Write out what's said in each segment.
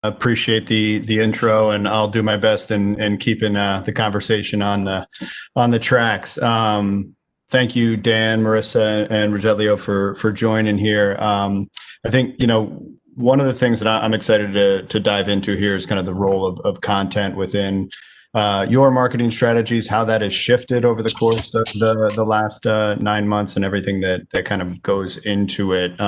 Appreciate the intro, and I'll do my best in keeping the conversation on the tracks. Thank you, Dan, Marissa, and Rogelio for joining here. I think one of the things that I'm excited to dive into here is kind of the role of content within your marketing strategies, how that has shifted over the course of the last 9 months, and everything that kind of goes into it.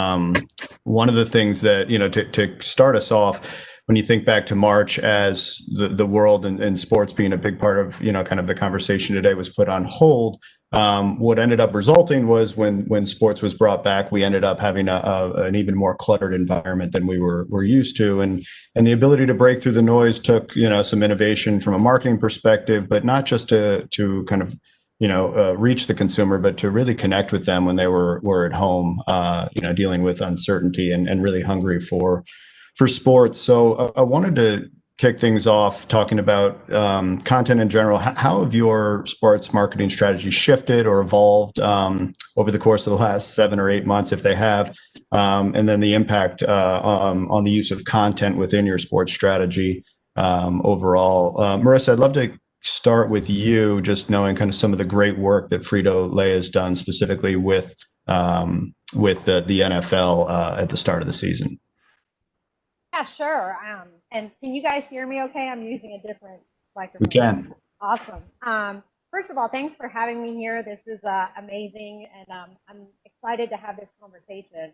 One of the things that to start us off, when you think back to March, as the world and sports being a big part of kind of the conversation today was put on hold, what ended up resulting was when sports was brought back, we ended up having an even more cluttered environment than we were used to, and the ability to break through the noise took some innovation from a marketing perspective, but not just to kind of reach the consumer, but to really connect with them when they were at home, dealing with uncertainty and really hungry for sports. So I wanted to kick things off talking about content in general. How have your sports marketing strategy shifted or evolved over the course of the last 7 or 8 months, if they have, and then the impact on the use of content within your sports strategy overall? Marissa, I'd love to start with you, just knowing kind of some of the great work that Frito-Lay has done specifically with the NFL at the start of the season. Yeah, sure. And can you guys hear me okay? I'm using a different microphone. We can. Awesome. First of all, thanks for having me here. This is amazing, and I'm excited to have this conversation.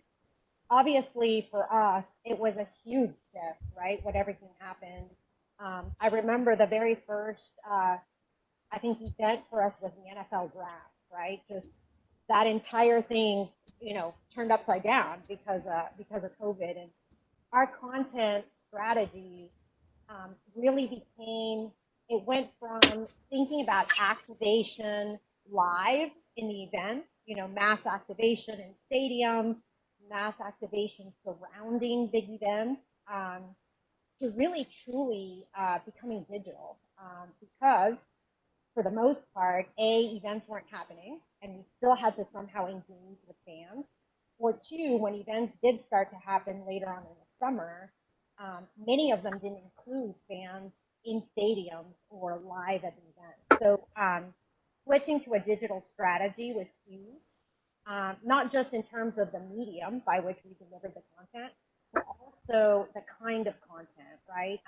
Obviously, for us, it was a huge shift, right, when everything happened. I remember the very first, I think, event for us was the NFL draft, right? Just that entire thing, turned upside down because of COVID. And our content strategy really it went from thinking about activation live in the events, mass activation in stadiums, mass activation surrounding big events, to really truly becoming digital, because for the most part, events weren't happening and we still had to somehow engage with fans. Or two, when events did start to happen later on in the summer, many of them didn't include fans in stadiums or live at the event. So switching to a digital strategy was huge, not just in terms of the medium by which we delivered the content, but also the kind of content, right?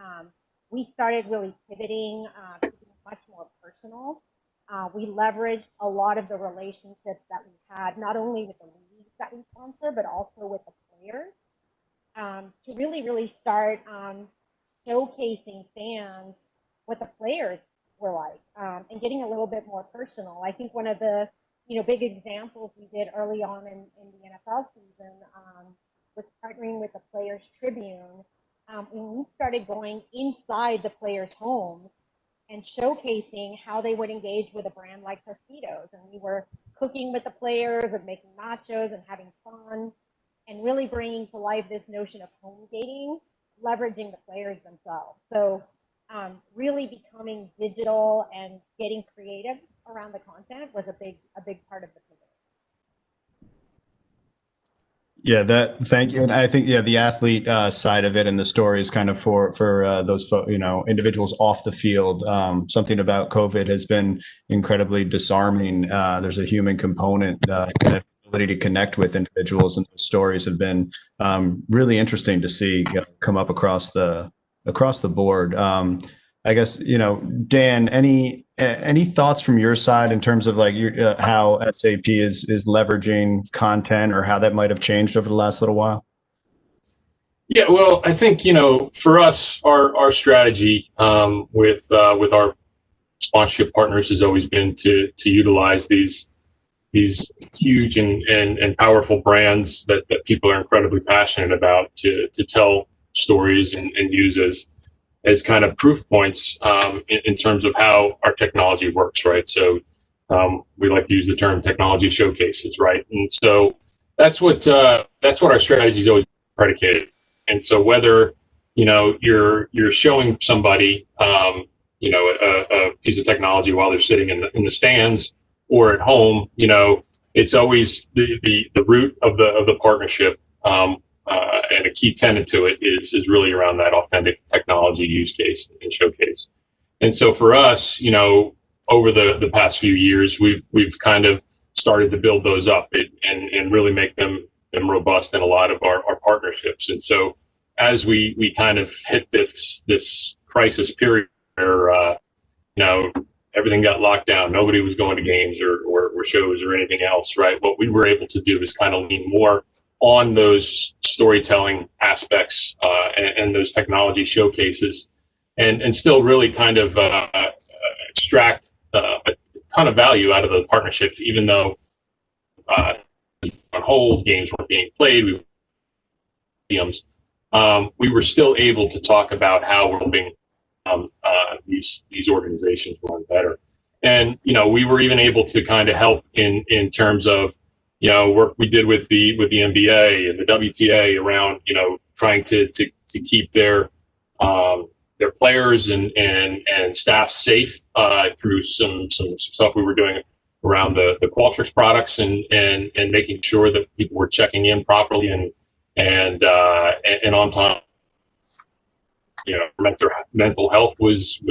We started really pivoting to be much more personal. We leveraged a lot of the relationships that we had, not only with the leagues that we sponsor, but also with the players, to really start showcasing fans what the players were like, and getting a little bit more personal. I think one of the big examples we did early on in the NFL season was partnering with the Players Tribune, when we started going inside the players' homes and showcasing how they would engage with a brand like Tostitos. And we were cooking with the players and making nachos and having fun and really bringing to life this notion of home gating, leveraging the players themselves. So really becoming digital and getting creative around the content was a big part of the pivot. Yeah, thank you. And I think, the athlete side of it and the stories kind of for those individuals off the field. Something about COVID has been incredibly disarming. There's a human component, and ability to connect with individuals, and those stories have been really interesting to see come up across the board. I guess, Dan, any thoughts from your side in terms of like how SAP is leveraging content, or how that might have changed over the last little while? Yeah, well, I think for us, our strategy with our sponsorship partners has always been to utilize these huge and powerful brands that people are incredibly passionate about to tell stories and use as kind of proof points in terms of how our technology works, right? So we like to use the term technology showcases, right? And so that's what our strategy is always predicated. And so whether you're showing somebody a piece of technology while they're sitting in the stands or at home, it's always the root of the partnership and a key tenet to it is really around that authentic technology use case and showcase. And so for us, over the past few years, we've kind of started to build those up and really make them robust in a lot of our partnerships. And so as we kind of hit this crisis period where everything got locked down, nobody was going to games or shows or anything else, right? What we were able to do is kind of lean more on those storytelling aspects and those technology showcases, and still really kind of extract a ton of value out of the partnership, even though on hold, games weren't being played, we were still able to talk about how we're helping these organizations run better. And we were even able to kind of help in terms of work we did with the NBA and the WTA around trying to keep their players and staff safe through some stuff we were doing around the Qualtrics products and making sure that people were checking in properly and on time. Mental health was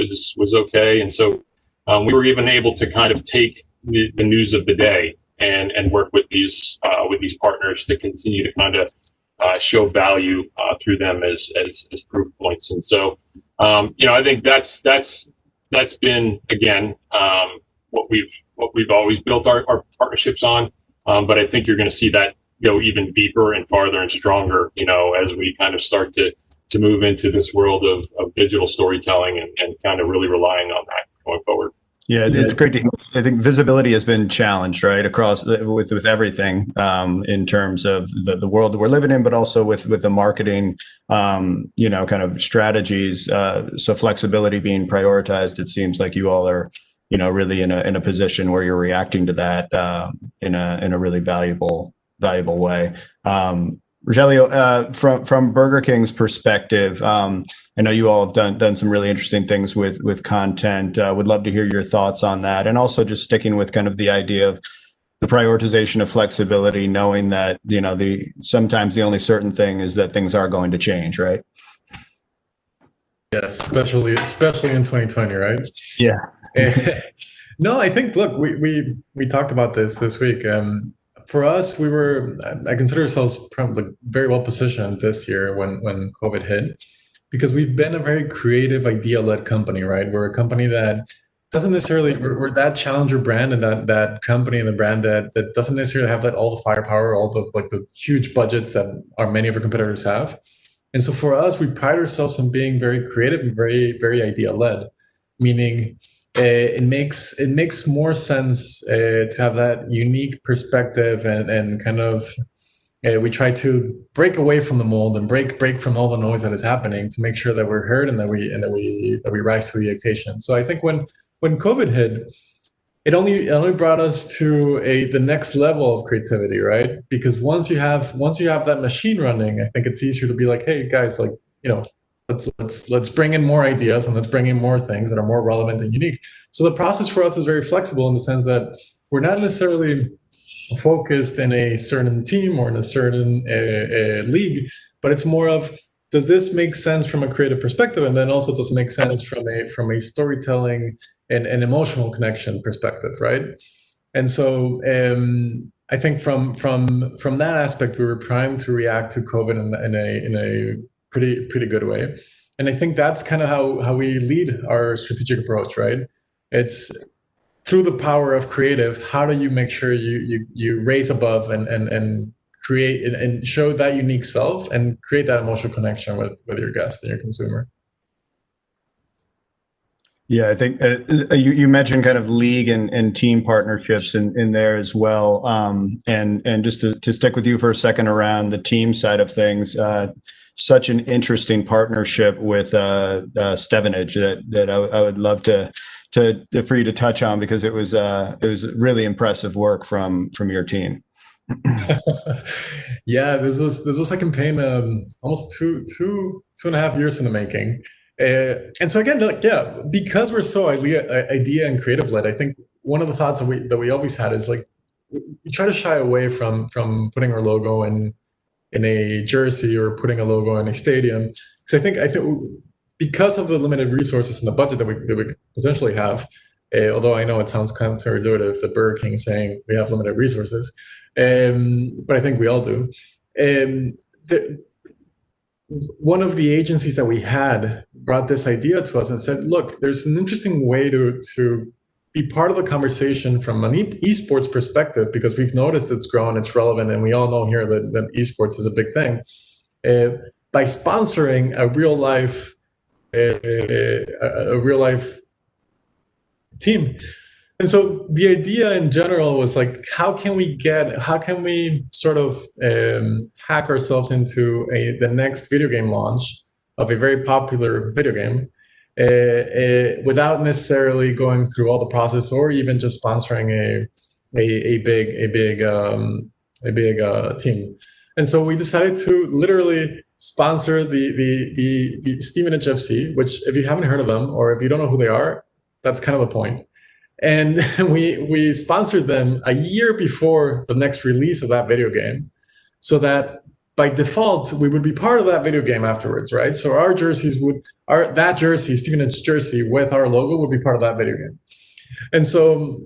okay, and so we were even able to kind of take the news of the day and work with these partners to continue to kind of show value through them as proof points. And so I think that's been again what we've always built our partnerships on. But I think you're going to see that go even deeper and farther and stronger, as we kind of start to move into this world of digital storytelling and kind of really relying on that going forward. Yeah, it's great to hear. I think visibility has been challenged, right, across with everything in terms of the world that we're living in, but also with the marketing, kind of strategies. So flexibility being prioritized, it seems like you all are, really in a position where you're reacting to that in a really valuable way. Rogelio, from Burger King's perspective, I know you all have done some really interesting things with content. Would love to hear your thoughts on that, and also just sticking with kind of the idea of the prioritization of flexibility, knowing that sometimes the only certain thing is that things are going to change, right? Yes, especially in 2020, right? Yeah. No, I think we talked about this week. For us, I consider ourselves probably very well positioned this year when COVID hit, because we've been a very creative, idea-led company, right? We're a company that doesn't necessarily, we're that challenger brand and that company and the brand that doesn't necessarily have all the firepower, all the huge budgets that many of our competitors have. And so for us, we pride ourselves on being very creative and very, very idea-led, meaning it makes more sense to have that unique perspective and kind of we try to break away from the mold and break from all the noise that is happening to make sure that we're heard and that we rise to the occasion. So I think when COVID hit, it only brought us to the next level of creativity, right? Because once you have that machine running, I think it's easier to be like, hey guys, let's bring in more ideas and let's bring in more things that are more relevant and unique. So the process for us is very flexible in the sense that we're not necessarily focused in a certain team or in a certain league, but it's more of, does this make sense from a creative perspective, and then also does it make sense from a storytelling and an emotional connection perspective, right? And so I think from that aspect, we were primed to react to COVID in a pretty good way. And I think that's kind of how we lead our strategic approach, right? It's through the power of creative. How do you make sure you raise above and create and show that unique self and create that emotional connection with your guest and your consumer? Yeah, I think you mentioned kind of league and team partnerships in there as well. And just to stick with you for a second around the team side of things, such an interesting partnership with Stevenage that I would love for you to touch on, because it was really impressive work from your team. Yeah, this was a campaign almost two and a half years in the making. And so again, because we're so idea and creative led, I think one of the thoughts that we always had is we try to shy away from putting our logo in in a jersey or putting a logo in a stadium. Because I think because of the limited resources and the budget that we potentially have, although I know it sounds counterintuitive that Burger King is saying we have limited resources, but I think we all do. One of the agencies that we had brought this idea to us and said, look, there's an interesting way to be part of the conversation from an esports perspective, because we've noticed it's grown, it's relevant, and we all know here that esports is a big thing. By sponsoring a real life team. And so the idea in general was like, how can we sort of hack ourselves into the next video game launch of a very popular video game without necessarily going through all the process or even just sponsoring a big team. And so we decided to literally sponsor the Stevenage FC, which if you haven't heard of them or if you don't know who they are, that's kind of the point. And we sponsored them a year before the next release of that video game, so that by default we would be part of that video game afterwards, right? So our jerseys that jersey, Stevenage jersey with our logo, would be part of that video game. And so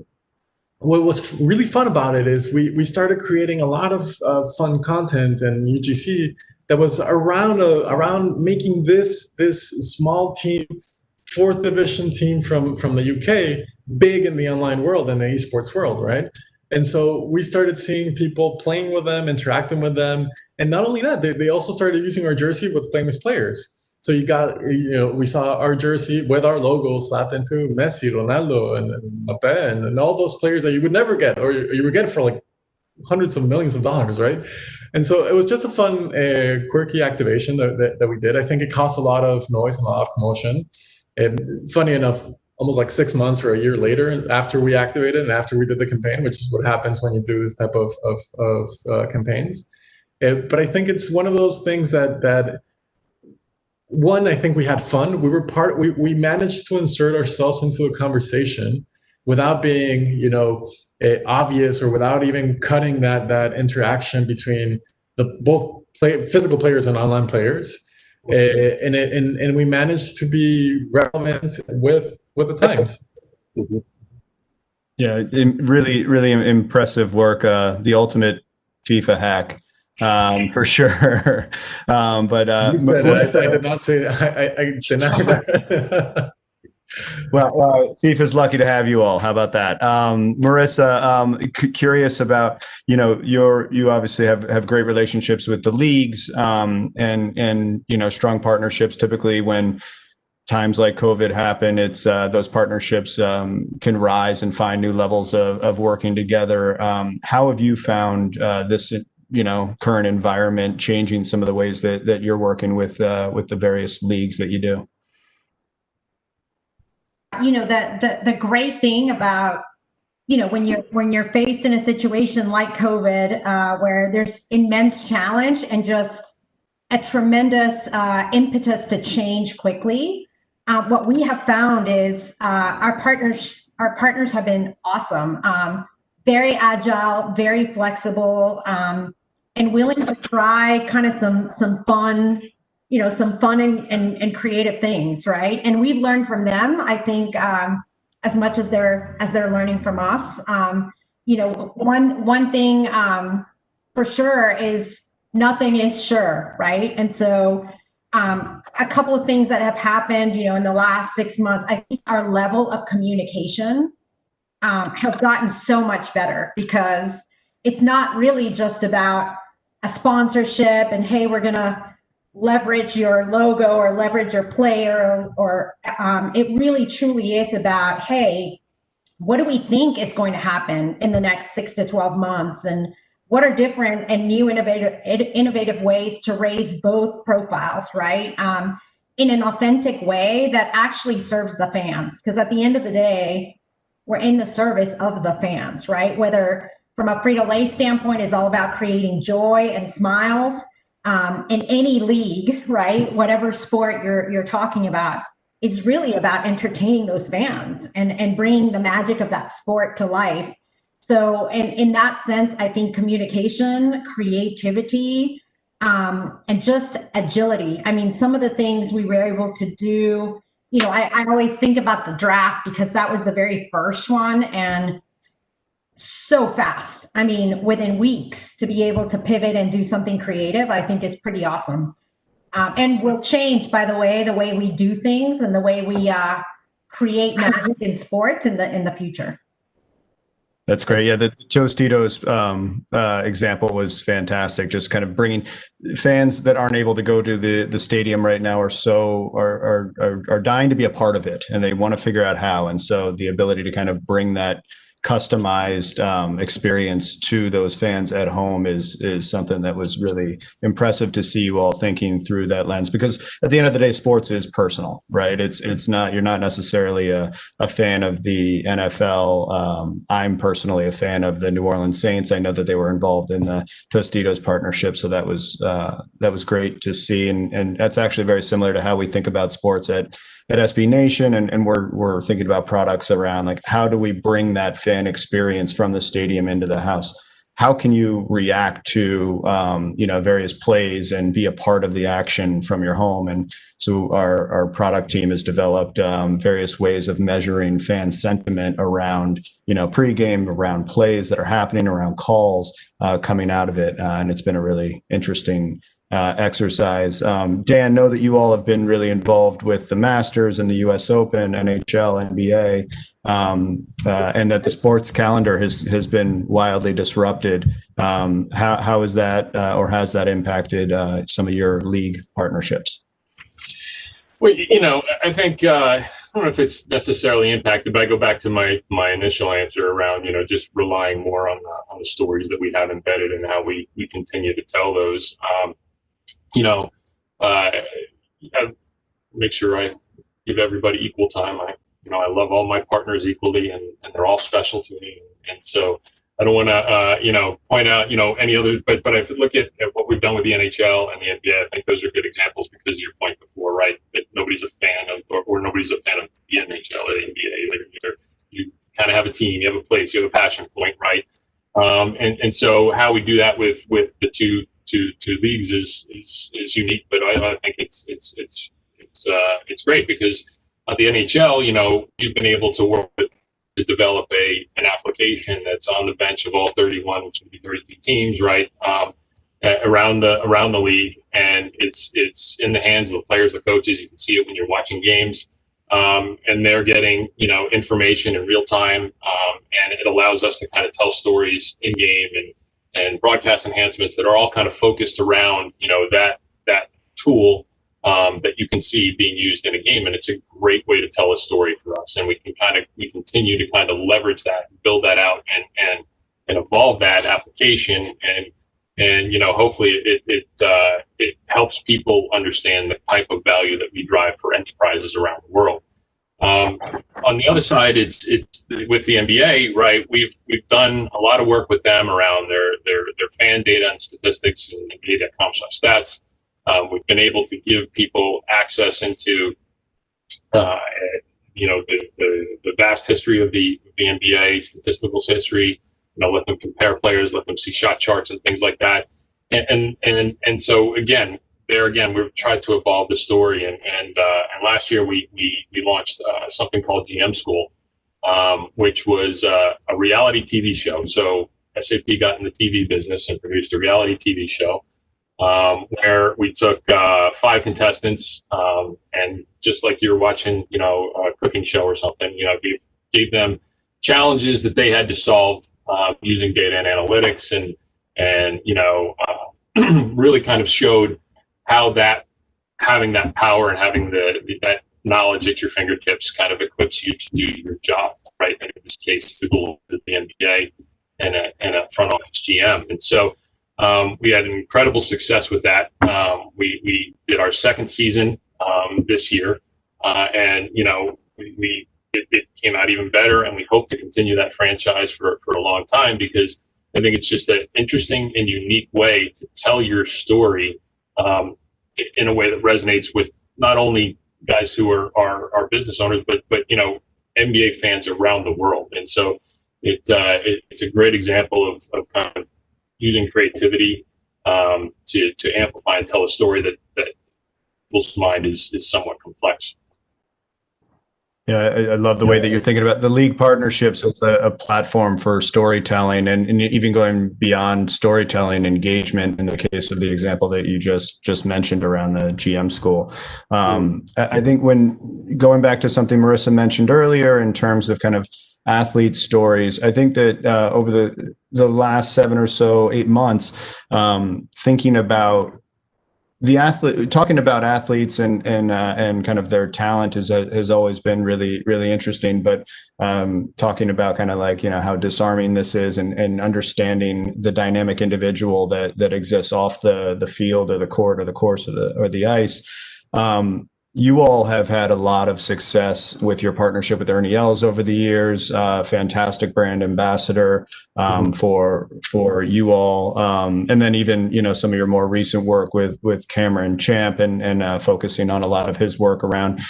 what was really fun about it is we started creating a lot of fun content and UGC that was around making this small team, 4th division team from the UK, big in the online world and the esports world, right? And so we started seeing people playing with them, interacting with them, and not only that, they also started using our jersey with famous players. So we saw our jersey with our logo slapped into Messi, Ronaldo, and Mbappe, and all those players that you would never get, or you would get for like hundreds of millions of dollars, right? And so it was just a fun, quirky activation that we did. I think it caused a lot of noise and a lot of commotion. And funny enough, almost like 6 months or a year later, after we activated and after we did the campaign, which is what happens when you do this type of campaigns. But I think it's one of those things that one, I think we had fun. We managed to insert ourselves into a conversation without being, obvious, or without even cutting that interaction between both physical players and online players. And we managed to be relevant with the times. Mm-hmm. Yeah, really, really impressive work. The ultimate FIFA hack, for sure. But you said it. I did not say that. I denied that. Well, FIFA's lucky to have you all. How about that? Marissa, curious about, you obviously have great relationships with the leagues, and strong partnerships. Typically when times like COVID happen, it's those partnerships can rise and find new levels of working together. How have you found this current environment changing some of the ways that you're working with the various leagues that you do? The great thing about, when you're faced in a situation like COVID, where there's immense challenge and just a tremendous impetus to change quickly, what we have found is our partners have been awesome, very agile, very flexible, and willing to try kind of some fun and creative things, right? And we've learned from them, I think, as much as they're learning from us. One thing for sure is nothing is sure, right? And so a couple of things that have happened, in the last 6 months, I think our level of communication has gotten so much better, because it's not really just about a sponsorship and, hey, we're gonna leverage your logo or leverage your player, or it really truly is about, hey, what do we think is going to happen in the next 6 to 12 months, and what are different and new innovative ways to raise both profiles, right? In an authentic way that actually serves the fans, because at the end of the day, we're in the service of the fans, right? Whether from a Frito-Lay standpoint is all about creating joy and smiles. In any league, right, whatever sport you're talking about, is really about entertaining those fans and bringing the magic of that sport to life. So in that sense, I think communication, creativity, and just agility. I mean, some of the things we were able to do, I always think about the draft because that was the very first one, and so fast. I mean, within weeks to be able to pivot and do something creative, I think is pretty awesome. And will change, by the way we do things and the way we create magic in sports in the future. That's great. Yeah, the Tostitos example was fantastic. Just kind of bringing fans that aren't able to go to the stadium right now are dying to be a part of it, and they want to figure out how. And so the ability to kind of bring that customized experience to those fans at home is something that was really impressive to see you all thinking through that lens, because at the end of the day, sports is personal, right? It's not, you're not necessarily a fan of the NFL. I'm personally a fan of the New Orleans Saints. I know that they were involved in the Tostitos partnership, so that was great to see, and that's actually very similar to how we think about sports at SB Nation, and we're thinking about products around like, how do we bring that fan experience from the stadium into the house? How can you react to various plays and be a part of the action from your home? And so our product team has developed various ways of measuring fan sentiment around pregame, around plays that are happening, around calls coming out of it, and it's been a really interesting exercise. Dan, know that you all have been really involved with the Masters and the US Open, NHL, NBA, and that the sports calendar has been wildly disrupted. How is that, or has that impacted some of your league partnerships? Well, I think, I don't know if it's necessarily impacted, but I go back to my initial answer around, just relying more on the stories that we have embedded and how we continue to tell those. I make sure I give everybody equal time. I love all my partners equally, and they're all special to me. And so I don't want to, point out, any other, but if you look at what we've done with the NHL and the NBA, I think those are good examples because of your point before, right? That nobody's a fan of, or nobody's a fan of the NHL or the NBA. You kind of have a team, you have a place, you have a passion point, right? And so how we do that with the two leagues is unique, but I think it's great because at the NHL, you've been able to work to develop an application that's on the bench of all 31, which would be 32 teams, right, around the league, and it's in the hands of the players, the coaches. You can see it when you're watching games, and they're getting information in real time, and it allows us to kind of tell stories in game and broadcast enhancements that are all kind of focused around that tool that you can see being used in a game. And it's a great way to tell a story for us, and we continue to kind of leverage that, build that out, and evolve that application, and hopefully it helps people understand the type of value that we drive for enterprises around the world. On the other side, it's with the NBA, right? We've done a lot of work with them around their fan data and statistics and NBA.com/stats. We've been able to give people access into the vast history of the NBA, statistical history. Let them compare players, let them see shot charts and things like that. And so again, we've tried to evolve the story, and last year we launched something called GM School, which was a reality TV show. So SAP got in the TV business and produced a reality TV show where we took 5 contestants, and just like you're watching, a cooking show or something, gave them challenges that they had to solve using data and analytics, and really kind of showed how having that power and having that knowledge at your fingertips kind of equips you to do your job, right? And in this case, the goal is at the NBA and a front office GM. And so we had incredible success with that. We did our second season this year, and it came out even better, and we hope to continue that franchise for a long time, because I think it's just an interesting and unique way to tell your story in a way that resonates with not only guys who are business owners, but NBA fans around the world. And so it's a great example of kind of using creativity to amplify and tell a story that people's mind is somewhat complex. Yeah, I love the way that you're thinking about the league partnerships as a platform for storytelling and even going beyond storytelling engagement in the case of the example that you just mentioned around the GM school. I think when going back to something Marissa mentioned earlier in terms of kind of athlete stories, I think that over the last 7 or so 8 months, thinking about the athlete, talking about athletes and kind of their talent has always been really, really interesting. But talking about kind of like, how disarming this is and understanding the dynamic individual that exists off the field or the court or the course or the ice. You all have had a lot of success with your partnership with Ernie Els over the years. Fantastic brand ambassador for you all, and then even some of your more recent work with Cameron Champ and focusing on a lot of his work around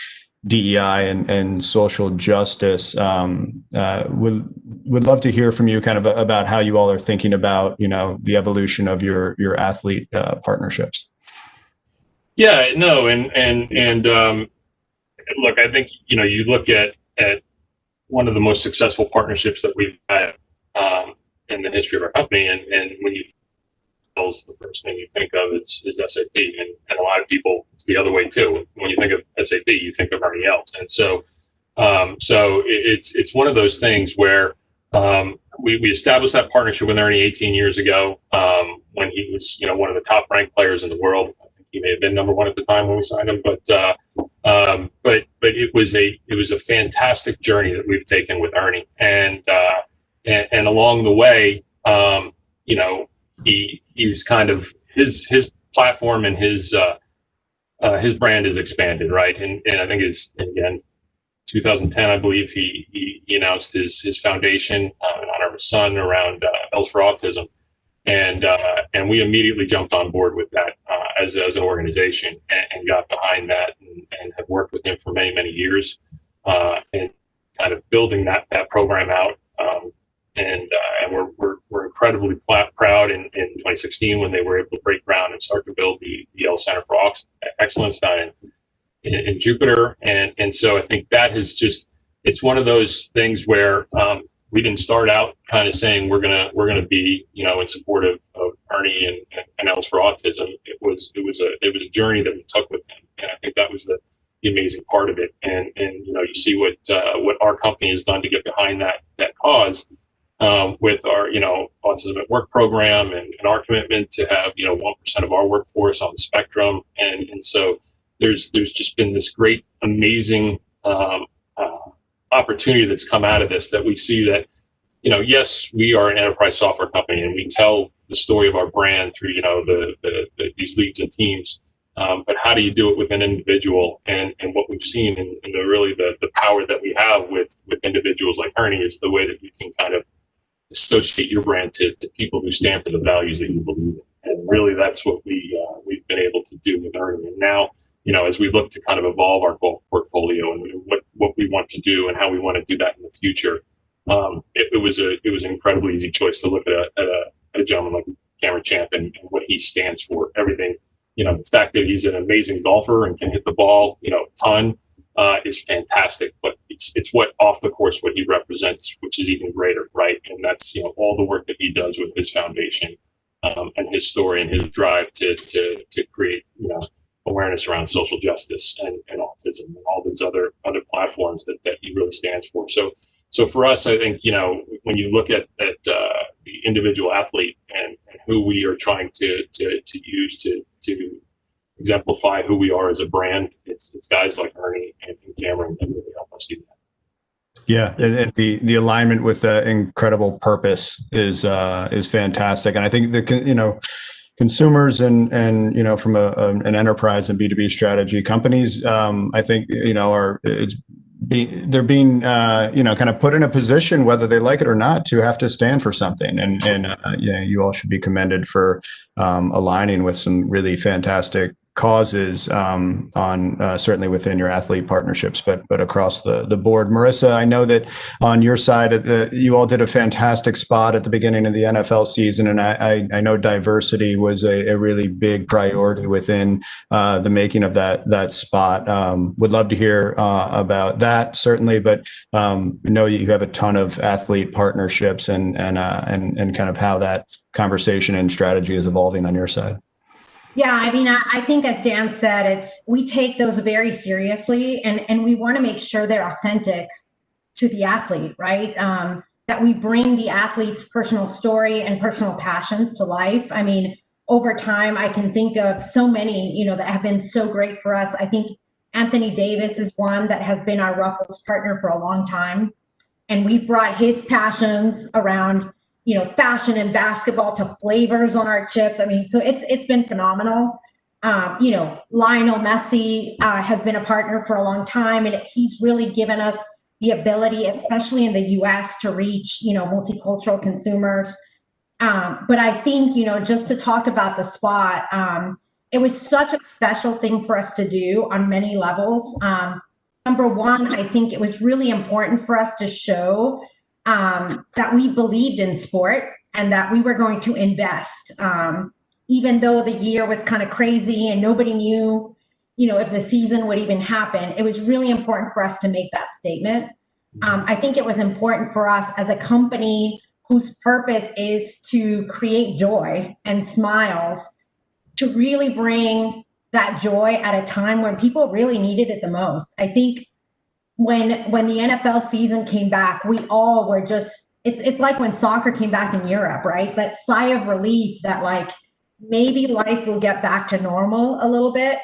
DEI and social justice. Would love to hear from you kind of about how you all are thinking about the evolution of your athlete partnerships. Yeah, no, and look, I think you look at one of the most successful partnerships that we've had in the history of our company, and when you the first thing you think of is SAP, and a lot of people it's the other way too. When you think of SAP, you think of Ernie Els, and so it's one of those things where we established that partnership with Ernie 18 years ago when he was one of the top ranked players in the world. He may have been number 1 at the time when we signed him, but it was a fantastic journey that we've taken with Ernie, and along the way, he's kind of his platform and his brand is expanded, right? And I think again, 2010, I believe he announced his foundation in honor of his son around Els for Autism. And we immediately jumped on board with that as an organization and got behind that and have worked with him for many, many years and kind of building that program out. And we're incredibly proud in 2016 when they were able to break ground and start to build the Yale Center for Excellence down in Jupiter. And so I think that has it's one of those things where we didn't start out kind of saying we're gonna be in support of Ernie and Els for Autism. It was a journey that we took with him, and I think that was the amazing part of it. And you see what our company has done to get behind that cause with our Autism at Work program and our commitment to have 1% of our workforce on the spectrum, and so there's just been this great amazing opportunity that's come out of this, that we see that yes, we are an enterprise software company and we tell the story of our brand through these leagues and teams, but how do you do it with an individual? And what we've seen in the power that we have with individuals like Ernie is the way that you can kind of associate your brand to people who stand for the values that you believe in, and really that's what we've been able to do with Ernie. And now as we look to kind of evolve our portfolio and what we want to do and how we want to do that in the future, it was an incredibly easy choice to look at a gentleman like Cameron Champ and what he stands for. Everything, the fact that he's an amazing golfer and can hit the ball, a ton, is fantastic. But it's what off the course what he represents, which is even greater, right? And that's all the work that he does with his foundation and his story and his drive to create awareness around social justice and autism and all those other platforms that he really stands for. So for us, I think, when you look at the individual athlete and who we are trying to use to exemplify who we are as a brand, it's guys like Ernie and Cameron that really help us do that. Yeah, and the alignment with the incredible purpose is fantastic, and I think consumers and from an enterprise and B2B strategy, companies, I think they're being kind of put in a position, whether they like it or not, to have to stand for something, and you all should be commended for aligning with some really fantastic causes certainly within your athlete partnerships, but across the board. Marissa, I know that on your side, you all did a fantastic spot at the beginning of the NFL season, and I know diversity was a really big priority within the making of that spot. Would love to hear about that, certainly, but know you have a ton of athlete partnerships and kind of how that conversation and strategy is evolving on your side. Yeah, I mean, I think as Dan said, we take those very seriously, and we want to make sure they're authentic to the athlete, right? That we bring the athlete's personal story and personal passions to life. I mean, over time, I can think of so many, that have been so great for us. I think Anthony Davis is one that has been our Ruffles partner for a long time, and we brought his passions around fashion and basketball to flavors on our chips. I mean, so it's been phenomenal. Lionel Messi has been a partner for a long time, and he's really given us the ability, especially in the US, to reach, multicultural consumers. But I think, just to talk about the spot, it was such a special thing for us to do on many levels. Number one, I think it was really important for us to show that we believed in sport and that we were going to invest, even though the year was kind of crazy and nobody knew, if the season would even happen. It was really important for us to make that statement. I think it was important for us as a company whose purpose is to create joy and smiles, to really bring that joy at a time when people really needed it the most. I think when the NFL season came back, we all were just, it's like when soccer came back in Europe, right? That sigh of relief that like maybe life will get back to normal a little bit.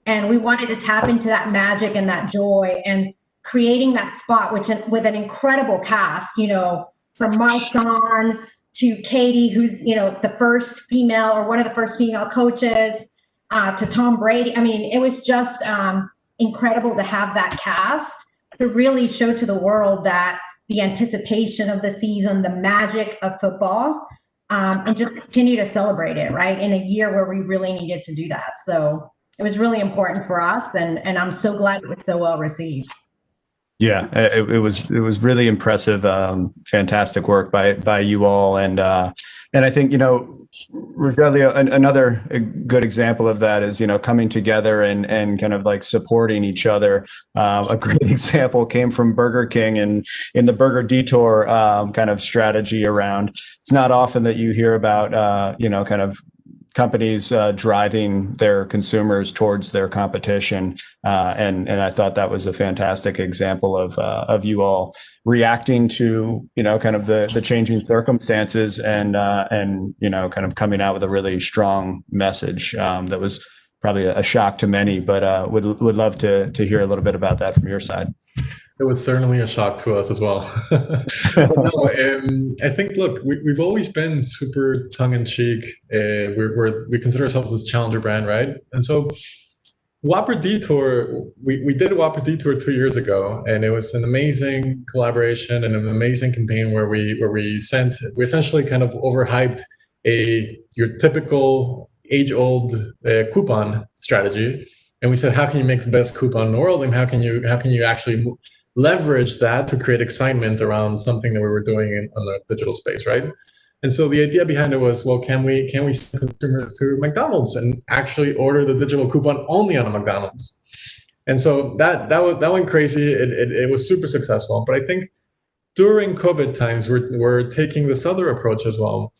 And we wanted to tap into that magic and that joy, and creating that spot with an incredible cast, from Marshawn to Katie, who's, the first female or one of the first female coaches, to Tom Brady. I mean, it was just incredible to have that cast to really show to the world that the anticipation of the season, the magic of football, and just continue to celebrate it, right? In a year where we really needed to do that. So it was really important for us, and I'm so glad it was so well received. Yeah, it was really impressive, fantastic work by you all, and I think Rogelio, another good example of that is coming together and kind of like supporting each other. A great example came from Burger King and in the Burger Detour kind of strategy around. It's not often that you hear about kind of companies driving their consumers towards their competition, and I thought that was a fantastic example of you all reacting to kind of the changing circumstances and kind of coming out with a really strong message that was probably a shock to many, but would love to hear a little bit about that from your side. It was certainly a shock to us as well. No, I think, look, we've always been super tongue-in-cheek. We consider ourselves this challenger brand, right? And so Whopper Detour, we did a Whopper Detour 2 years ago, and it was an amazing collaboration and an amazing campaign where we essentially kind of overhyped your typical age-old coupon strategy. And we said, how can you make the best coupon in the world? And how can you actually leverage that to create excitement around something that we were doing on the digital space, right? And so the idea behind it was, well, can we send consumers to McDonald's and actually order the digital coupon only on a McDonald's? And so that went crazy. It was super successful. But I think during COVID times, we're taking this other approach as well,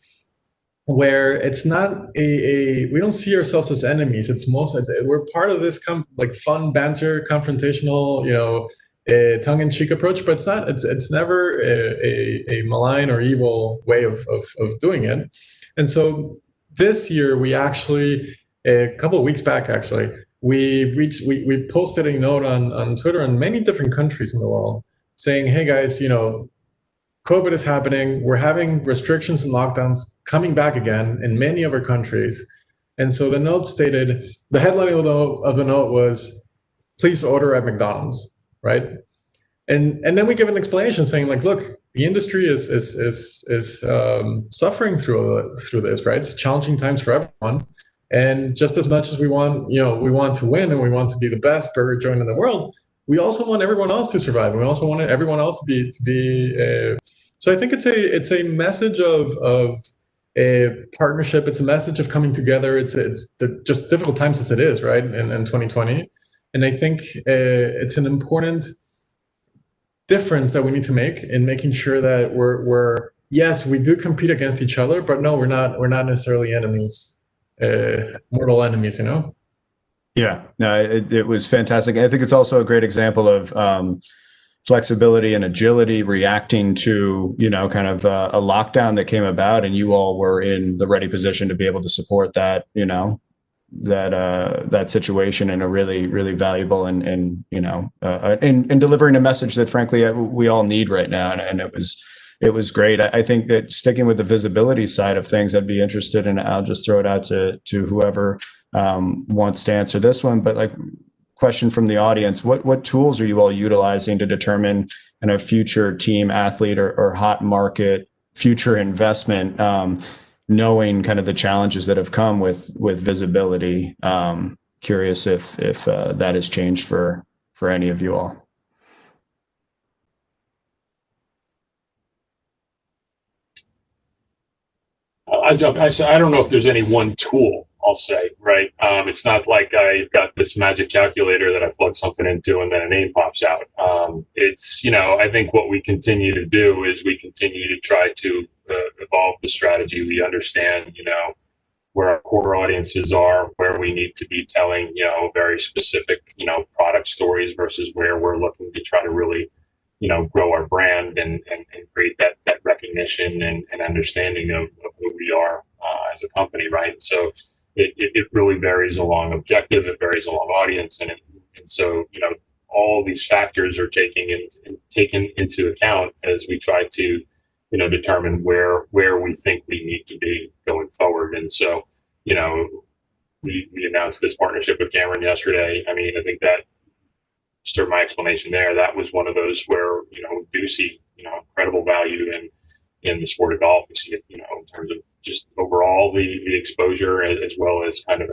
where it's not we don't see ourselves as enemies. We're part of this fun banter, confrontational, tongue-in-cheek approach, but it's never a malign or evil way of doing it. And so this year, we actually, a couple of weeks back, actually, we posted a note on Twitter in many different countries in the world saying, hey guys, COVID is happening. We're having restrictions and lockdowns coming back again in many of our countries. And so the note stated, the headline of the note was, please order at McDonald's, right? And then we give an explanation saying like, look, the industry is suffering through this, right? It's challenging times for everyone. And just as much as we want, we want to win and we want to be the best burger joint in the world, we also want everyone else to survive. We also want everyone else to be. So I think it's a message of a partnership. It's a message of coming together. It's just difficult times as it is, right? In 2020, and I think it's an important difference that we need to make in making sure that we're yes, we do compete against each other, but no, we're not necessarily enemies, mortal enemies, Yeah, no, it was fantastic. I think it's also a great example of flexibility and agility, reacting to, kind of a lockdown that came about, and you all were in the ready position to be able to support that, that situation in a really, really valuable and in delivering a message that frankly we all need right now. And it was great. I think that sticking with the visibility side of things, I'd be interested in, I'll just throw it out to whoever wants to answer this one, but like, question from the audience, what tools are you all utilizing to determine kind of future team athlete or hot market future investment, knowing kind of the challenges that have come with visibility? Curious if that has changed for any of you all. I don't know if there's any one tool, I'll say, right? It's not like I've got this magic calculator that I plug something into and then a name pops out. It's, I think what we continue to do is we continue to try to evolve the strategy. We understand, where our core audiences are, where we need to be telling, very specific, product stories versus where we're looking to try to really, grow our brand and create that recognition and understanding of who we are as a company, right? So it really varies along objective, it varies along audience, and so all these factors are taken into account as we try to determine where we think we need to be going forward. And so we announced this partnership with Cameron yesterday. I mean, I think that, just my explanation there, that was one of those where we do see incredible value in the sport of golf. We see it in terms of just overall the exposure, as well as kind of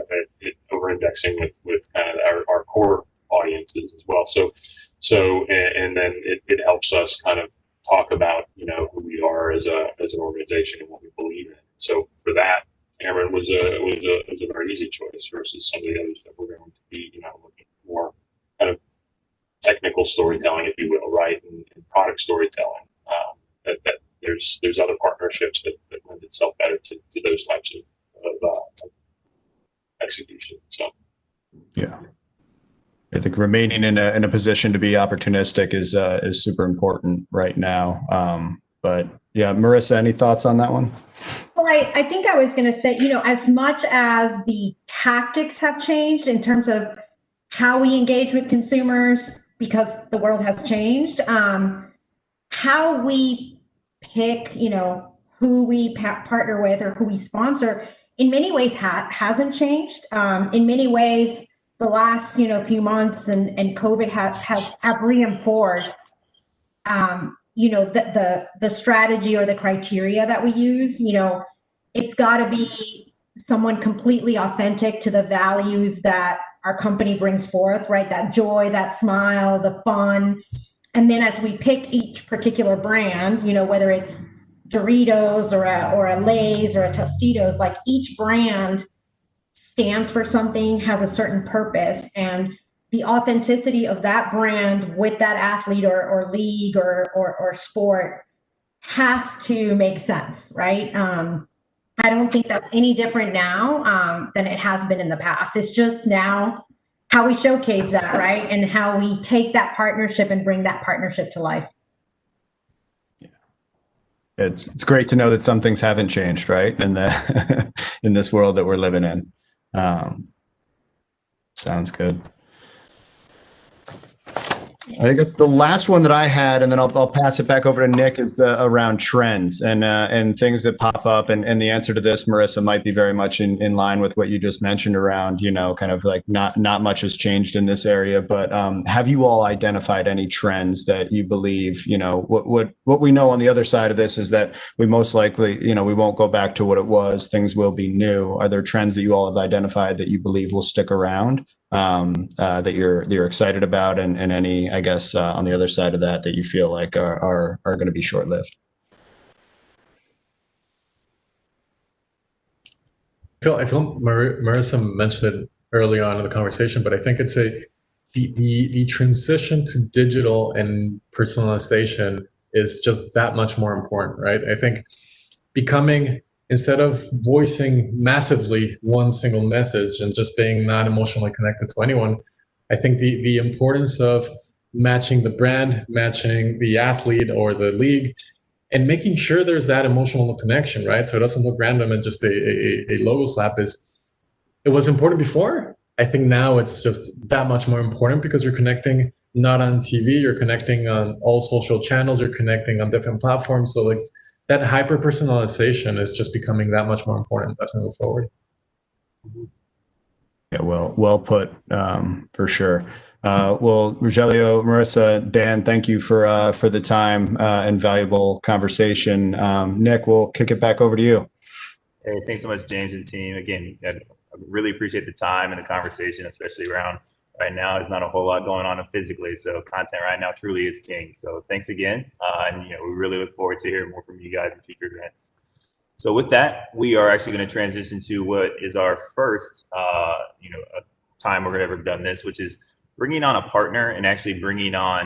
over indexing with kind of our core audiences as well. So and then it helps us kind of talk about who we are as an organization and what we believe in. So for that, Cameron was a very easy choice versus some of the others that we're going to be looking for kind of technical storytelling, if you will, right, and product storytelling. That there's other partnerships that lend itself better to those types of execution. So yeah, I think remaining in a position to be opportunistic is super important right now. But yeah, Marissa, any thoughts on that one? Well, I think I was going to say, as much as the tactics have changed in terms of how we engage with consumers, because the world has changed, how we pick, who we partner with or who we sponsor, in many ways hasn't changed. In many ways, the last few months and COVID have reinforced the strategy or the criteria that we use. It's got to be someone completely authentic to the values that our company brings forth, right? That joy, that smile, the fun. And then as we pick each particular brand, whether it's Doritos or a Lay's or a Tostitos, like each brand stands for something, has a certain purpose, and the authenticity of that brand with that athlete or league or sport has to make sense, right? I don't think that's any different now than it has been in the past. It's just now how we showcase that, right? And how we take that partnership and bring that partnership to life. Yeah. It's great to know that some things haven't changed, right? In in this world that we're living in. Sounds good. I guess the last one that I had, and then I'll pass it back over to Nick, is around trends and things that pop up. And the answer to this, Marissa, might be very much in line with what you just mentioned around, kind of like not much has changed in this area. But have you all identified any trends that you believe, what we know on the other side of this is that we most likely, we won't go back to what it was. Things will be new. Are there trends that you all have identified that you believe will stick around? That you're excited about, and any, I guess, on the other side of that you feel like are going to be short lived. I feel Marissa mentioned it early on in the conversation, but I think it's the transition to digital and personalization is just that much more important, right? I think instead of voicing massively one single message and just being not emotionally connected to anyone, I think the importance of matching the brand, matching the athlete or the league, and making sure there's that emotional connection, right? So it doesn't look random and just a logo slap it was important before. I think now it's just that much more important because you're connecting not on TV, you're connecting on all social channels, you're connecting on different platforms. So like that hyper personalization is just becoming that much more important as we move forward. Yeah, well put, for sure. Well, Rogelio, Marissa, Dan, thank you for the time and valuable conversation. Nick, we'll kick it back over to you. Hey, thanks so much, James and team. Again, I really appreciate the time and the conversation, especially around right now. There's not a whole lot going on physically, so content right now truly is king. So thanks again, and we really look forward to hearing more from you guys in future events. So with that, we are actually going to transition to what is our first, time we're going to ever done this, which is bringing on a partner and actually bringing on